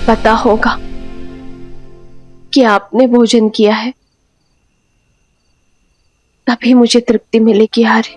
पता होगा कि आपने भोजन किया है, तभी मुझे तृप्ति मिलेगी आर्य।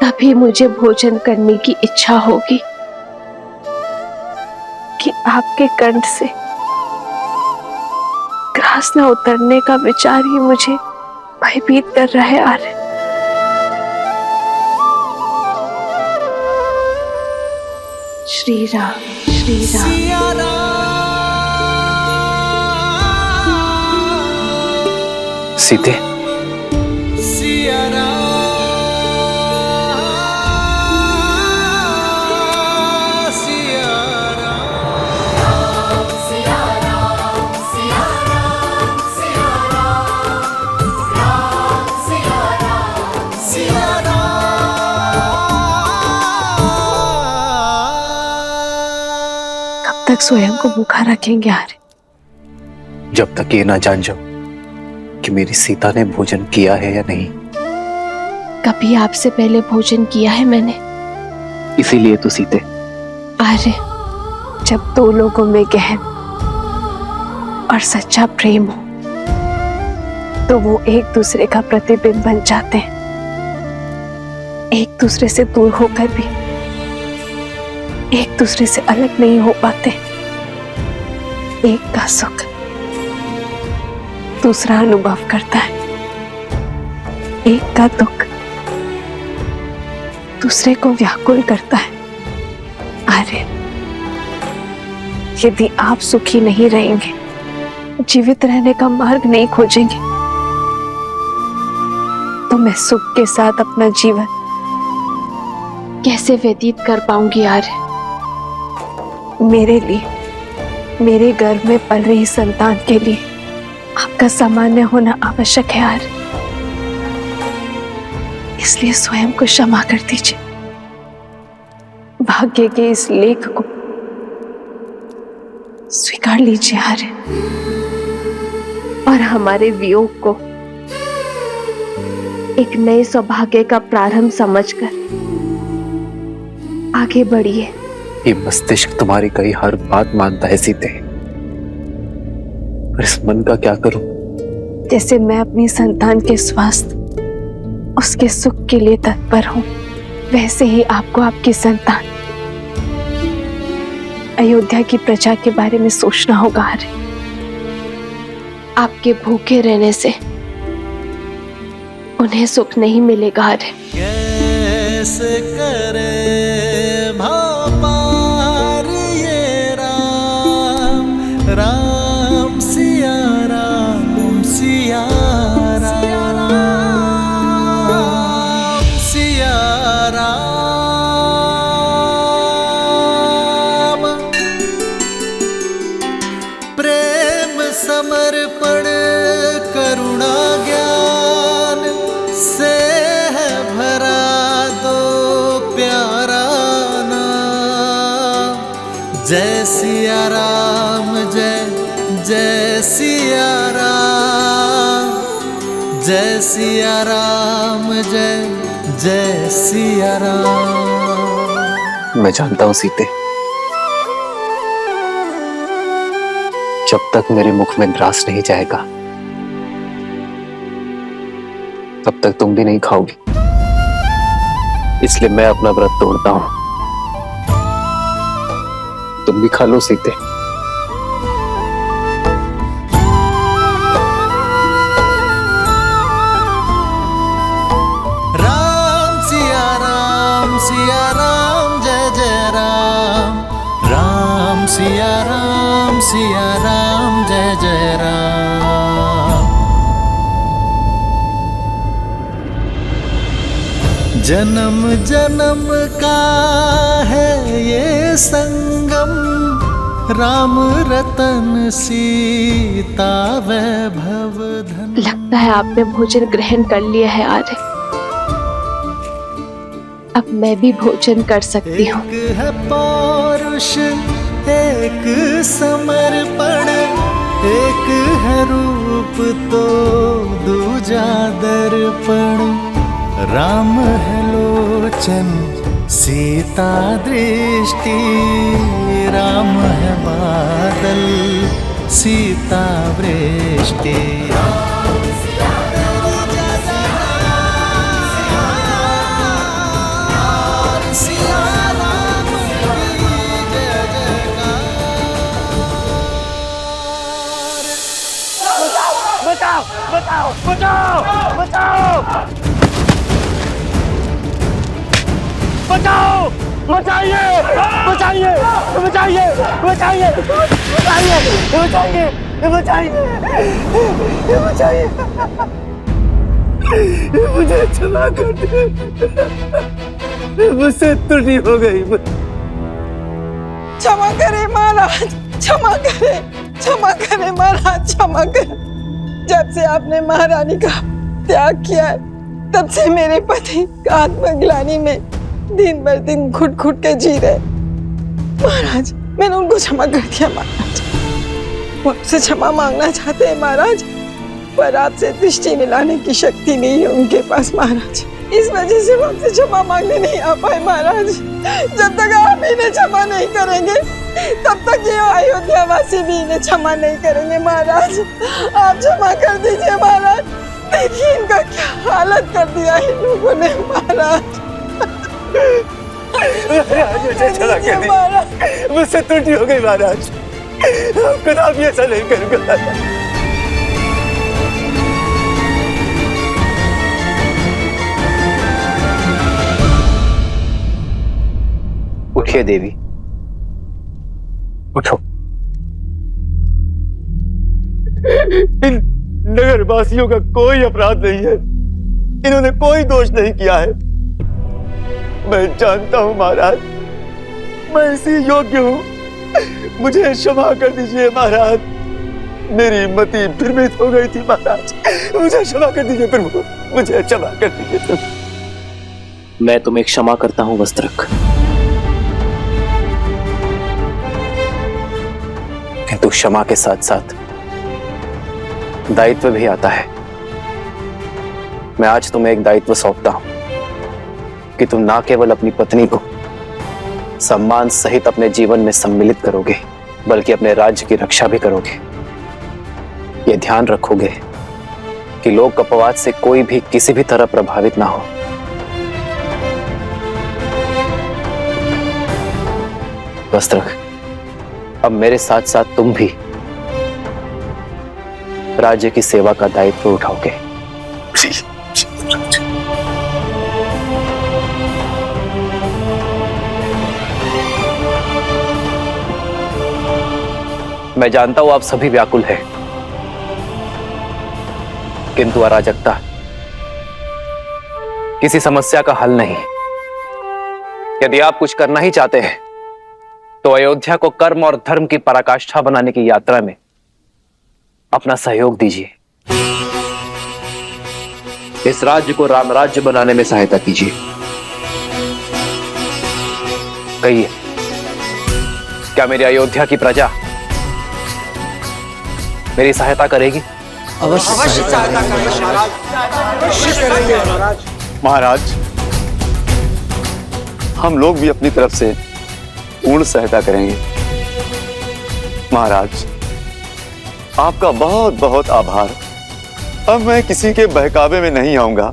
तभी मुझे भोजन करने की इच्छा होगी कि आपके कंठ से ग्रास न उतरने का विचार ही मुझे भयभीत कर रहा है आर्य। श्री राम श्री राम। सीते, कब तक स्वयं को भूखा रखेंगे आर्य? जब तक ये ना जान जाओ कि मेरी सीता ने भोजन किया है या नहीं। कभी आपसे पहले भोजन किया है मैंने? इसीलिए तो सीते। आर्य, जब दो लोगों में गहन और सच्चा प्रेम हो तो वो एक दूसरे का प्रतिबिंब बन जाते हैं। एक दूसरे से दूर होकर भी एक दूसरे से अलग नहीं हो पाते। एक का सुख दूसरा अनुभव करता है, एक का दुख दूसरे को व्याकुल करता है। आर्य, यदि आप सुखी नहीं रहेंगे, जीवित रहने का मार्ग नहीं खोजेंगे, तो मैं सुख के साथ अपना जीवन कैसे व्यतीत कर पाऊंगी आर्य? मेरे लिए, मेरे गर्भ में पल रही संतान के लिए आपका सामान्य होना आवश्यक है आर्य। इसलिए स्वयं को क्षमा कर दीजिए। भाग्य के इस लेख को स्वीकार लीजिए आर्य, और हमारे वियोग को एक नए सौभाग्य का प्रारंभ समझकर आगे बढ़िए। ये मस्तिष्क तुम्हारी कही हर बात मानता है सीते, पर इस मन का क्या करूं? जैसे मैं अपनी संतान के स्वास्थ्य, उसके सुख के लिए तत्पर हूं, वैसे ही आपको आपकी संतान अयोध्या की प्रजा के बारे में सोचना होगा आर्य। आपके भूखे रहने से उन्हें सुख नहीं मिलेगा आर्य। कैसे करे भापार ये राम, राम सिया राम, सिया राम, सिया राम। प्रेम समर्पण करुणा ज्ञान से है भरा दो प्यारा नाम। जय सिया राम, जय जय सिया राम, जय सिया राम, जय जय सिया राम। मैं जानता हूं सीते, जब तक मेरे मुख में ग्रास नहीं जाएगा, तब तक तुम भी नहीं खाओगी। इसलिए मैं अपना व्रत तोड़ता हूं। तुम भी खा लो सीते। राम सिया राम, जय जय राम, राम सिया राम, जय जय राम। जन्म जन्म का है ये संगम, राम रतन सीता वैभव धन। लगता है आपने भोजन ग्रहण कर लिया है आर्य। अब मैं भी भोजन कर सकती हूँ। एक है पौरुष, एक समर्पण, एक है रूप तो दूजा दर्पण। राम है लोचन, सीता सीता दृष्टि, राम है बादल सीता वृष्टि। बचाओ बचाओ बचाओ बचाओ बचाओ, बचाइए बचाइए बचाइए बचाइए बचाइए बचाइए बचाइए, मुझे क्षमा कर दे, मुझसे त्रुटि हो गई। क्षमा करें महाराज, क्षमा करें महाराज, क्षमा करें। जब से आपने महारानी का त्याग किया है, तब से मेरे पति आत्मग्लानि में दिन भर दिन घुट घुट के जी रहे। महाराज, मैंने उनको क्षमा कर दिया महाराज, मुझसे क्षमा मांगना चाहते हैं महाराज, पर आपसे दृष्टि मिलाने की शक्ति नहीं है उनके पास महाराज, इस वजह से वो आपसे क्षमा मांगने नहीं आ पाए महाराज। जब तक आप इन्हें क्षमा नहीं करेंगे, तब तक ये अयोध्या वासी भी इन्हें क्षमा नहीं करेंगे महाराज। आप क्षमा कर दीजिए महाराज, देखिए इनका क्या हालत कर दिया इन लोगों ने महाराज। मुझे क्षमा कर दीजिए, मुझसे त्रुटि हो गई महाराज, खुदा भी ऐसा नहीं करूंगा। उठिए देवी, उठो। इन नगर वासियों का कोई अपराध नहीं है, इन्होंने कोई दोष नहीं किया है। मैं जानता हूं महाराज, मैं इसी योग्य हूं, मुझे क्षमा कर दीजिए महाराज, मेरी मति भ्रमित हो गई थी महाराज, मुझे क्षमा कर दीजिए प्रभु, मुझे क्षमा कर दीजिए। मैं तुम्हें क्षमा करता हूं वस्त्रक, किंतु क्षमा के साथ साथ दायित्व भी आता है। मैं आज तुम्हें एक दायित्व सौंपता हूं कि तुम ना केवल अपनी पत्नी को सम्मान सहित अपने जीवन में सम्मिलित करोगे, बल्कि अपने राज्य की रक्षा भी करोगे। यह ध्यान रखोगे कि लोक अपवाद से कोई भी किसी भी तरह प्रभावित ना हो। वस्त्रक, अब मेरे साथ साथ तुम भी राज्य की सेवा का दायित्व उठाओगे। मैं जानता हूं आप सभी व्याकुल हैं, किंतु अराजकता किसी समस्या का हल नहीं। यदि आप कुछ करना ही चाहते हैं तो अयोध्या को कर्म और धर्म की पराकाष्ठा बनाने की यात्रा में अपना सहयोग दीजिए। इस राज्य को राम राज्य बनाने में सहायता कीजिए। कहिए, क्या मेरी अयोध्या की प्रजा मेरी सहायता करेगी? अवश्य सहायता करेंगे महाराज। महाराज, हम लोग भी अपनी तरफ से पूर्ण सहायता करेंगे। महाराज, आपका बहुत बहुत आभार। अब मैं किसी के बहकावे में नहीं आऊंगा।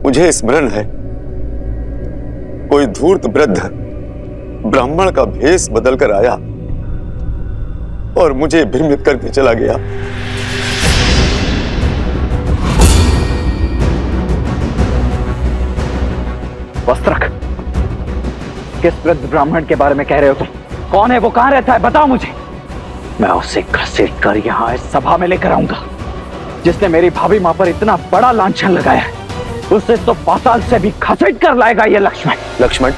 मुझे स्मरण है, कोई धूर्त वृद्ध ब्राह्मण का भेष बदलकर आया और मुझे भ्रमित करके चला गया। वस्त्रक, किस वृद्ध ब्राह्मण के बारे में कह रहे हो तुम? कौन है वो, कहां रहता है, बताओ मुझे। मैं उसे घसीट कर यहाँ इस सभा में लेकर आऊंगा। जिसने मेरी भाभी मां पर इतना बड़ा लांछन लगाया है, उसे तो पाताल से भी घसीट कर लाएगा ये लक्ष्मण। लक्ष्मण,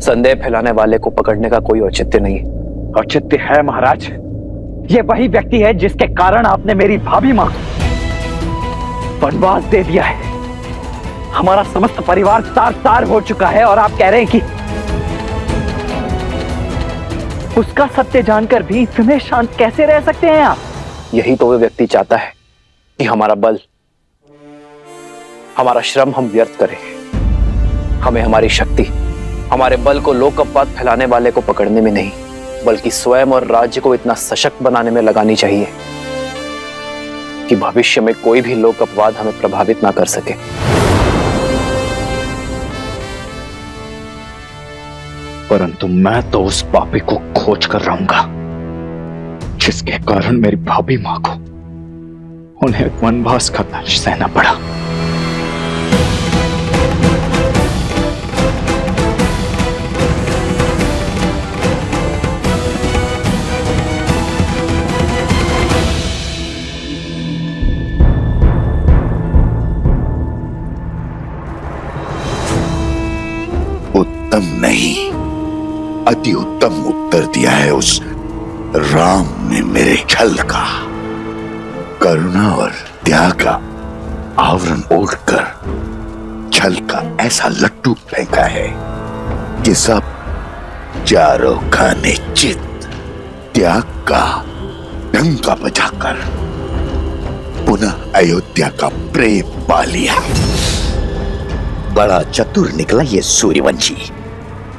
संदेह फैलाने वाले को पकड़ने का कोई औचित्य नहीं है। औचित्य है महाराज। ये वही व्यक्ति है जिसके कारण आपने मेरी भाभी मां को वनवास दे दिया है। हमारा समस्त परिवार तार तार हो चुका है और आप कह रहे हैं कि उसका सत्य जानकर भी इतने शांत कैसे रह सकते हैं आप? यही तो वो व्यक्ति चाहता है कि हमारा बल, हमारा श्रम हम व्यर्थ करें। हमें हमारी शक्ति, हमारे बल को लोक अपवाद फैलाने वाले को पकड़ने में नहीं, बल्कि स्वयं और राज्य को इतना सशक्त बनाने में लगानी चाहिए कि भविष्य में कोई भी लोक अपवाद हमें प्रभावित ना कर सके। परंतु मैं तो उस पापी को खोज कर रहूंगा जिसके कारण मेरी भाभी मां को उन्हें वनवास का दंश सहना पड़ा। उत्तम नहीं, अति उत्तम उत्तर दिया है उस राम ने मेरे छल का। करुणा और त्याग का आवरण ओढ़कर छल का ऐसा लट्टू फेंका है कि सब चारों खाने चित त्याग का डंका बजाकर पुनः अयोध्या का प्रेम पा लिया। बड़ा चतुर निकला ये सूर्यवंशी,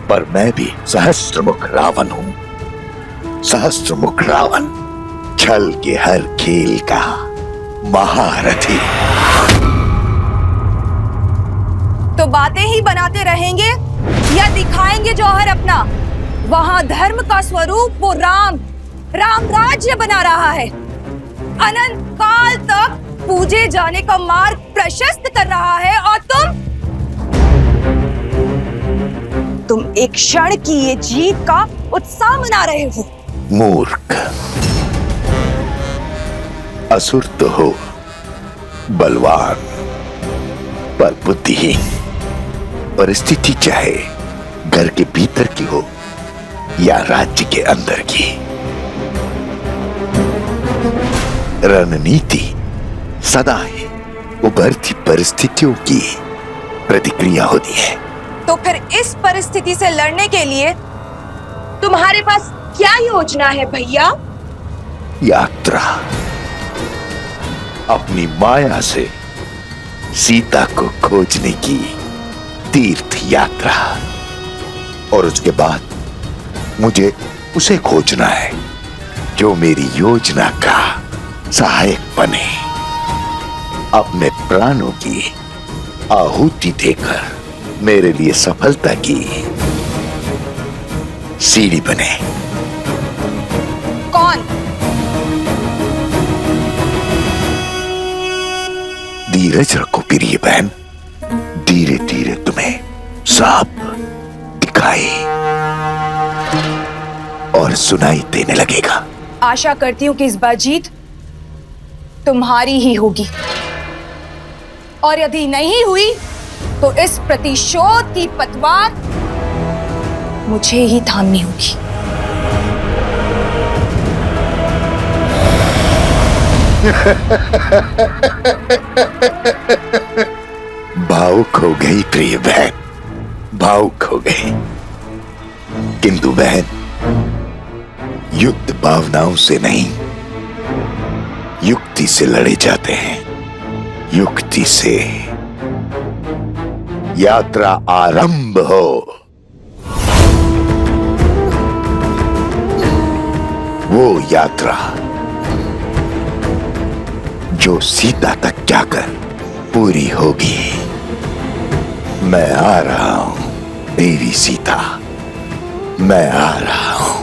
पर मैं भी सहस्त्रमुख रावण हूं। सहस्त्रमुख रावण, छल के हर खेल का महारथी। तो बातें ही बनाते रहेंगे या दिखाएंगे जौहर अपना? वहां धर्म का स्वरूप वो राम राज्य बना रहा है, अनंत काल तक पूजे जाने का मार्ग प्रशस्त कर रहा है, और तुम एक क्षण की ये जीत का उत्साह मना रहे हो। मूर्ख, असुर तो हो, बलवान पर बुद्धिहीन। परिस्थिति चाहे घर के भीतर की हो या राज्य के अंदर की, रणनीति सदा ही उभरती परिस्थितियों की प्रतिक्रिया होती है। तो फिर इस परिस्थिति से लड़ने के लिए तुम्हारे पास क्या योजना है भैया? यात्रा, अपनी माया से सीता को खोजने की तीर्थ यात्रा, और उसके बाद मुझे उसे खोजना है जो मेरी योजना का सहायक बने, अपने प्राणों की आहुति देकर मेरे लिए सफलता की सीढ़ी बने। कौन? धीरज रखो प्रिय बहन, धीरे धीरे तुम्हें साफ दिखाई और सुनाई देने लगेगा। आशा करती हूँ कि इस बार जीत तुम्हारी ही होगी, और यदि नहीं हुई तो इस प्रतिशोध की पतवार मुझे ही थामनी होगी। भावुक हो गई प्रिय बहन, भावुक हो गई। किंतु बहन, युद्ध भावनाओं से नहीं, युक्ति से लड़े जाते हैं। युक्ति से यात्रा आरंभ हो। वो यात्रा जो सीता तक जाकर पूरी होगी। मैं आ रहा हूं देवी सीता, मैं आ रहा हूं।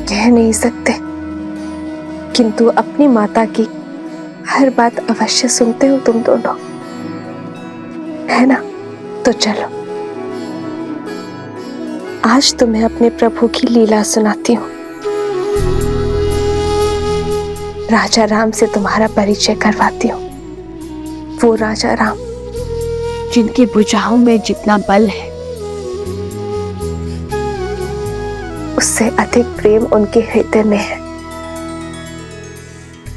कह नहीं सकते, किंतु अपनी माता की हर बात अवश्य सुनते हो तुम दोनों, है ना? तो चलो, आज तुम्हें अपने प्रभु की लीला सुनाती हूँ। राजा राम से तुम्हारा परिचय करवाती हूँ। वो राजा राम जिनकी भुजाओं में जितना बल है, उससे अधिक प्रेम उनके हृदय में है।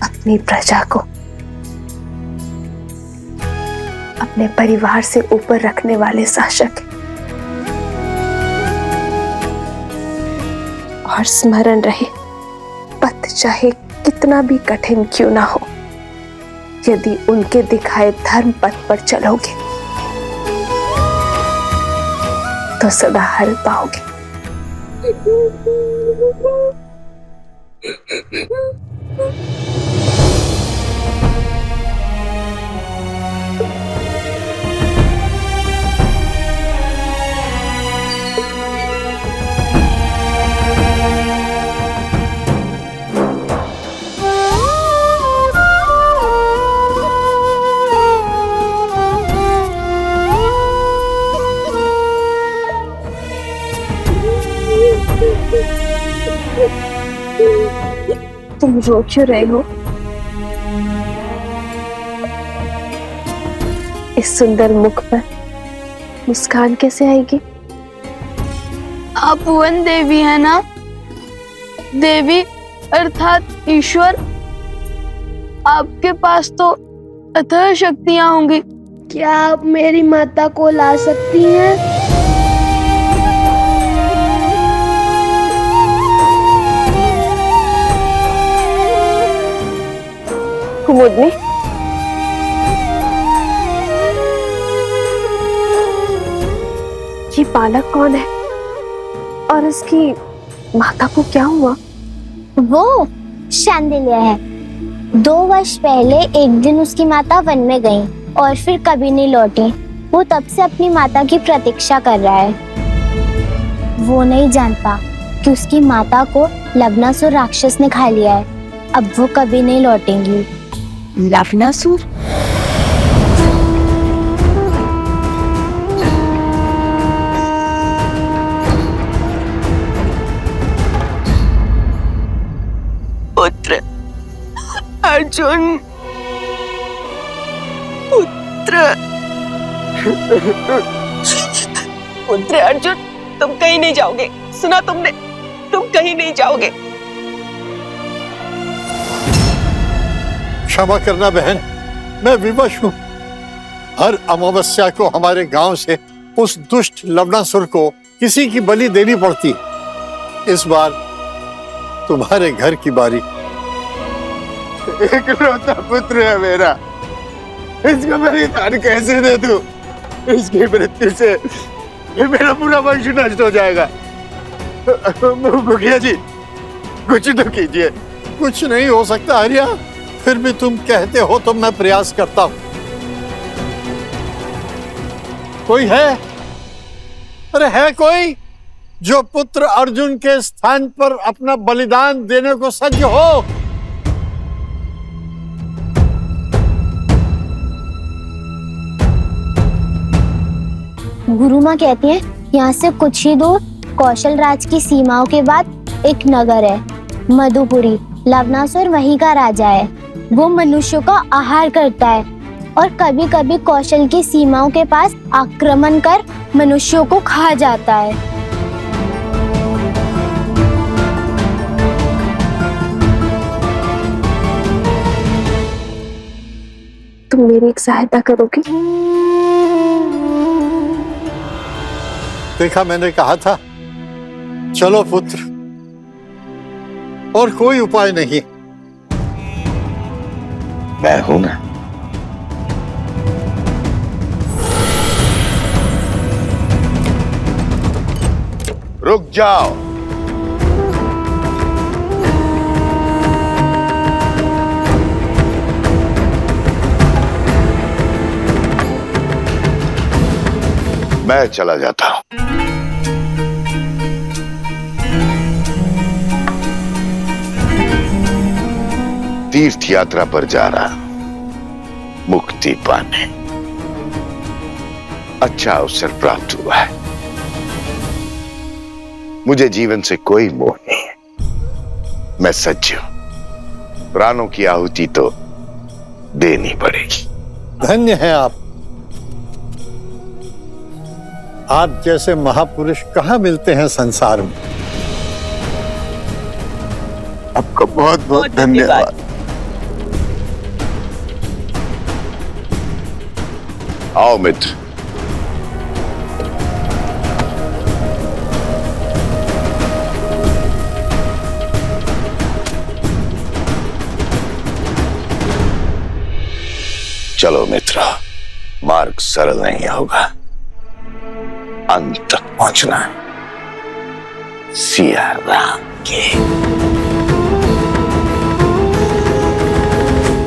अब अपनी प्रजा को अपने परिवार से ऊपर रखने वाले शासक हैं। और स्मरण रहे, पथ चाहे कितना भी कठिन क्यों ना हो, यदि उनके दिखाए धर्म पथ पर चलोगे तो सदा हल पाओगे। तुम रो क्यों रहे हो? इस सुंदर मुख पर मुस्कान कैसे आएगी? आप भुवन देवी है ना? देवी अर्थात ईश्वर। आपके पास तो अथाह शक्तियां होंगी। क्या आप मेरी माता को ला सकती हैं? कुमुदनी, ये बालक कौन है और इसकी माता को क्या हुआ? वो शांडिल्य है। 2 वर्ष पहले एक दिन उसकी माता वन में गई और फिर कभी नहीं लौटी। वो तब से अपनी माता की प्रतीक्षा कर रहा है। वो नहीं जानता कि उसकी माता को लवणासुर राक्षस ने खा लिया है। अब वो कभी नहीं लौटेंगी। लवणासुर? पुत्र अर्जुन, पुत्र अर्जुन, तुम कहीं नहीं जाओगे। सुना तुमने? तुम कहीं नहीं जाओगे। क्षमा करना बहन, मैं विवश हूँ। हर अमावस्या को हमारे गांव से उस दुष्ट लवणासुर को किसी की बलि देनी पड़ती। इस बार तुम्हारे घर की बारी। इकलौता पुत्र है मेरा, इसका बलिदान कैसे दे दूं? इसकी मृत्यु से ये मेरा पूरा वंश नष्ट हो जाएगा। मुखिया जी, कुछ तो कीजिए। कुछ नहीं हो सकता आर्या, फिर भी तुम कहते हो तो मैं प्रयास करता हूं। कोई है? अरे है कोई जो पुत्र अर्जुन के स्थान पर अपना बलिदान देने को सज्ज हो? गुरु माँ कहती है यहाँ से कुछ ही दूर कौशल राज की सीमाओं के बाद एक नगर है, मधुपुरी। लवणासुर वहीं का राजा है। वो मनुष्यों का आहार करता है और कभी कभी कौशल की सीमाओं के पास आक्रमण कर मनुष्यों को खा जाता है। तुम मेरी एक सहायता करोगी? देखा, मैंने कहा था। चलो पुत्र, और कोई उपाय नहीं। मैं हूं ना। रुक जाओ। मैं चला जाता हूं। तीर्थ यात्रा पर जा रहा, मुक्ति पाने। अच्छा अवसर प्राप्त हुआ है। मुझे जीवन से कोई मोह नहीं है। मैं सच्ची हूं। प्राणों की आहुति तो देनी पड़ेगी। धन्य हैं आप। आप जैसे महापुरुष कहाँ मिलते हैं संसार में। आपका बहुत बहुत धन्यवाद। आओ मित्र। चलो मित्र, मार्ग सरल नहीं होगा, अंत तक पहुंचना है सिया राम के।